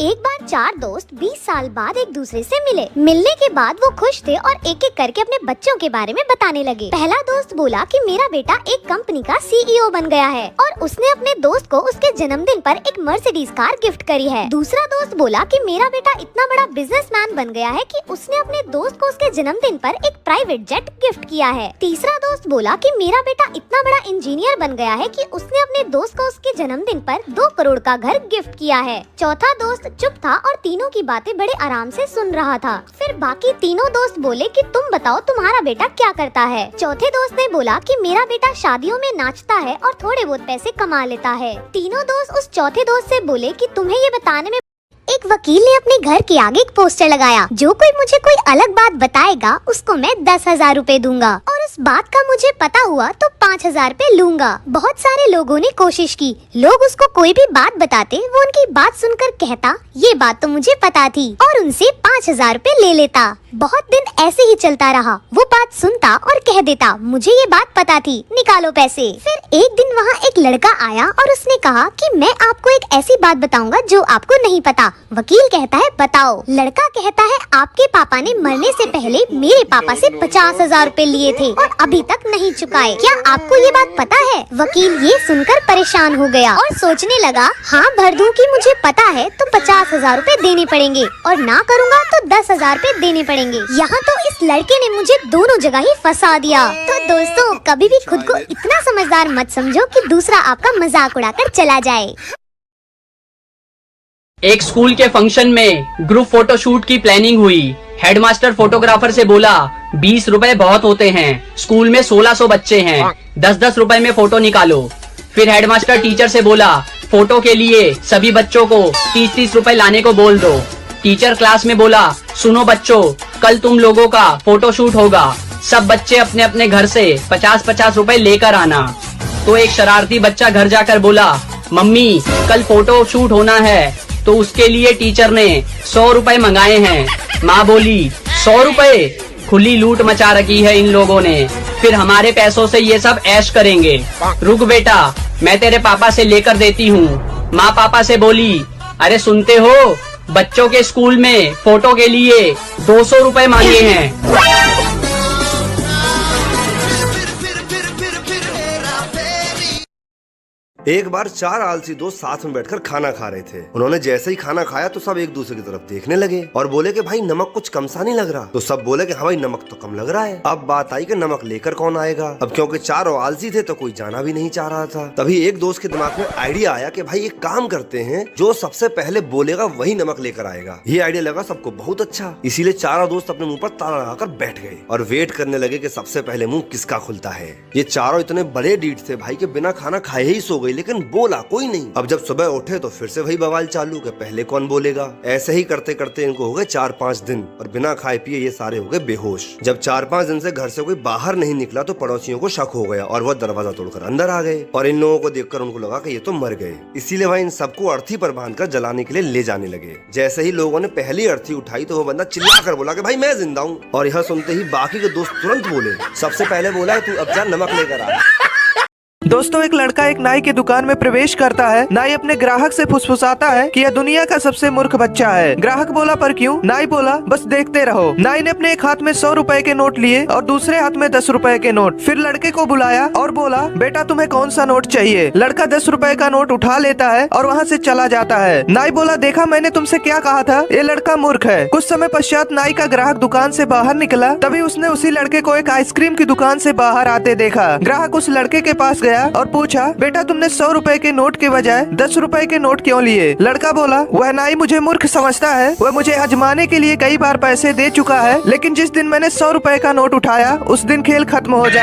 एक बार चार दोस्त 20 साल बाद एक दूसरे से मिले। मिलने के बाद वो खुश थे और एक एक करके अपने बच्चों के बारे में बताने लगे। पहला दोस्त बोला कि मेरा बेटा एक कंपनी का सीईओ बन गया है और उसने अपने दोस्त को उसके जन्मदिन पर एक मर्सिडीज कार गिफ्ट करी है। दूसरा दोस्त बोला कि मेरा बेटा इतना बड़ा बिजनेसमैन बन गया है कि उसने अपने दोस्त को उसके जन्मदिन पर एक प्राइवेट जेट गिफ्ट किया है। तीसरा दोस्त बोला कि मेरा बेटा इतना बड़ा इंजीनियर बन गया है कि उसने अपने दोस्त को उसके जन्मदिन पर 2 करोड़ का घर गिफ्ट किया है। चौथा दोस्त चुप था और तीनों की बातें बड़े आराम से सुन रहा था। फिर बाकी तीनों दोस्त बोले कि तुम बताओ तुम्हारा बेटा क्या करता है। चौथे दोस्त ने बोला कि मेरा बेटा शादियों में नाचता है और थोड़े बहुत पैसे कमा लेता है। तीनों दोस्त उस चौथे दोस्त से बोले कि तुम्हें ये बताने में एक वकील ने अपने घर के आगे एक पोस्टर लगाया, जो कोई मुझे कोई अलग बात बताएगा उसको मैं 10,000 रूपए दूंगा और उस बात का मुझे पता हुआ तो 5,000 रूपए लूंगा। बहुत सारे लोगों ने कोशिश की, लोग उसको कोई भी बात बताते वो उनकी बात सुनकर कहता ये बात तो मुझे पता थी और उनसे 5,000 रूपए ले लेता। बहुत दिन ऐसे ही चलता रहा। वो बात सुनता और कह देता मुझे ये बात पता थी, निकालो पैसे। फिर एक दिन वहाँ एक लड़का आया और उसने कहा कि मैं आपको एक ऐसी बात बताऊंगा जो आपको नहीं पता। वकील कहता है बताओ। लड़का कहता है आपके पापा ने मरने से पहले मेरे पापा से 50,000 रूपए लिए थे और अभी तक नहीं चुकाए, क्या आपको ये बात पता है? वकील ये सुनकर परेशान हो गया और सोचने लगा हाँ भर दूं कि मुझे पता है तो 50,000 रूपए देने पड़ेंगे और ना करूँगा तो 10,000 रूपए देने पड़ेंगे। यहाँ तो इस लड़के ने मुझे दोनों जगह ही फंसा दिया। तो दोस्तों कभी भी खुद को इतना समझदार मत समझो कि दूसरा आपका मजाक उड़ाकर चला जाए। एक स्कूल के फंक्शन में ग्रुप फोटोशूट की प्लानिंग हुई। हेडमास्टर फोटोग्राफर से बोला 20 रुपए बहुत होते हैं, स्कूल में 1600 बच्चे हैं, 10-10 रुपए में फोटो निकालो। फिर हेडमास्टर टीचर से बोला फोटो के लिए सभी बच्चों को 30-30 रुपए लाने को बोल दो। टीचर क्लास में बोला सुनो बच्चों, कल तुम लोगों का फोटोशूट होगा, सब बच्चे अपने अपने घर से 50-50 रुपए लेकर आना। तो एक शरारती बच्चा घर जाकर बोला मम्मी कल फोटो शूट होना है, तो उसके लिए टीचर ने 100 रुपए मंगाए हैं। माँ बोली 100 रुपए, खुली लूट मचा रखी है इन लोगों ने, फिर हमारे पैसों से ये सब ऐश करेंगे। रुक बेटा मैं तेरे पापा से लेकर देती हूँ। माँ पापा से बोली अरे सुनते हो, बच्चों के स्कूल में फोटो के लिए 200 रुपए मांगे हैं। एक बार 4 आलसी दोस्त साथ में बैठकर खाना खा रहे थे। उन्होंने जैसे ही खाना खाया तो सब एक दूसरे की तरफ देखने लगे और बोले कि भाई नमक कुछ कम सा नहीं लग रहा। तो सब बोले कि हाँ भाई नमक तो कम लग रहा है। अब बात आई कि नमक लेकर कौन आएगा। अब क्योंकि चारों आलसी थे तो कोई जाना भी नहीं चाह रहा था। तभी एक दोस्त के दिमाग में आइडिया आया कि भाई एक काम करते हैं, जो सबसे पहले बोलेगा वही नमक लेकर आएगा। ये आइडिया लगा सबको बहुत अच्छा, इसीलिए चारों दोस्त अपने मुंह पर ताला लगाकर बैठ गए और वेट करने लगे कि सबसे पहले मुंह किसका खुलता है। ये चारों इतने बड़े डीठ थे भाई के बिना खाना खाए ही सो गए, लेकिन बोला कोई नहीं। अब जब सुबह उठे तो फिर से वही बवाल चालू कि पहले कौन बोलेगा। ऐसे ही करते करते इनको हो गए 4-5 दिन और बिना खाए पिए ये सारे हो गए बेहोश। जब 4-5 दिन से घर से कोई बाहर नहीं निकला तो पड़ोसियों को शक हो गया और वह दरवाजा तोड़कर अंदर आ गए और इन लोगों को देखकर उनको लगा कि ये तो मर गए। इसीलिए वह इन सबको अर्थी पर बांधकर जलाने के लिए ले जाने लगे। जैसे ही लोगों ने पहली अर्थी उठाई तो वो बंदा चिल्ला कर बोला कि भाई मैं जिंदा हूँ। और यह सुनते ही बाकी के दोस्त तुरंत बोले सबसे पहले बोला तू अब जा नमक लेकर आ। दोस्तों एक लड़का एक नाई के दुकान में प्रवेश करता है। नाई अपने ग्राहक से फुसफुसाता है कि यह दुनिया का सबसे मूर्ख बच्चा है। ग्राहक बोला पर क्यों? नाई बोला बस देखते रहो। नाई ने अपने एक हाथ में 100 रुपए के नोट लिए और दूसरे हाथ में 10 रुपए के नोट। फिर लड़के को बुलाया और बोला बेटा तुम्हें कौन सा नोट चाहिए? लड़का 10 रुपए का नोट उठा लेता है और वहाँ से चला जाता है। नाई बोला देखा मैंने तुमसे क्या कहा था, ये लड़का मूर्ख है। कुछ समय पश्चात नाई का ग्राहक दुकान से बाहर निकला, तभी उसने उसी लड़के को एक आइसक्रीम की दुकान से बाहर आते देखा। ग्राहक उस लड़के के पास गया और पूछा बेटा तुमने 100 रुपए के नोट के बजाय 10 रुपए के नोट क्यों लिए? लड़का बोला वह नाई मुझे मूर्ख समझता है, वह मुझे आजमाने के लिए कई बार पैसे दे चुका है, लेकिन जिस दिन मैंने 100 रुपए का नोट उठाया उस दिन खेल खत्म हो जाए।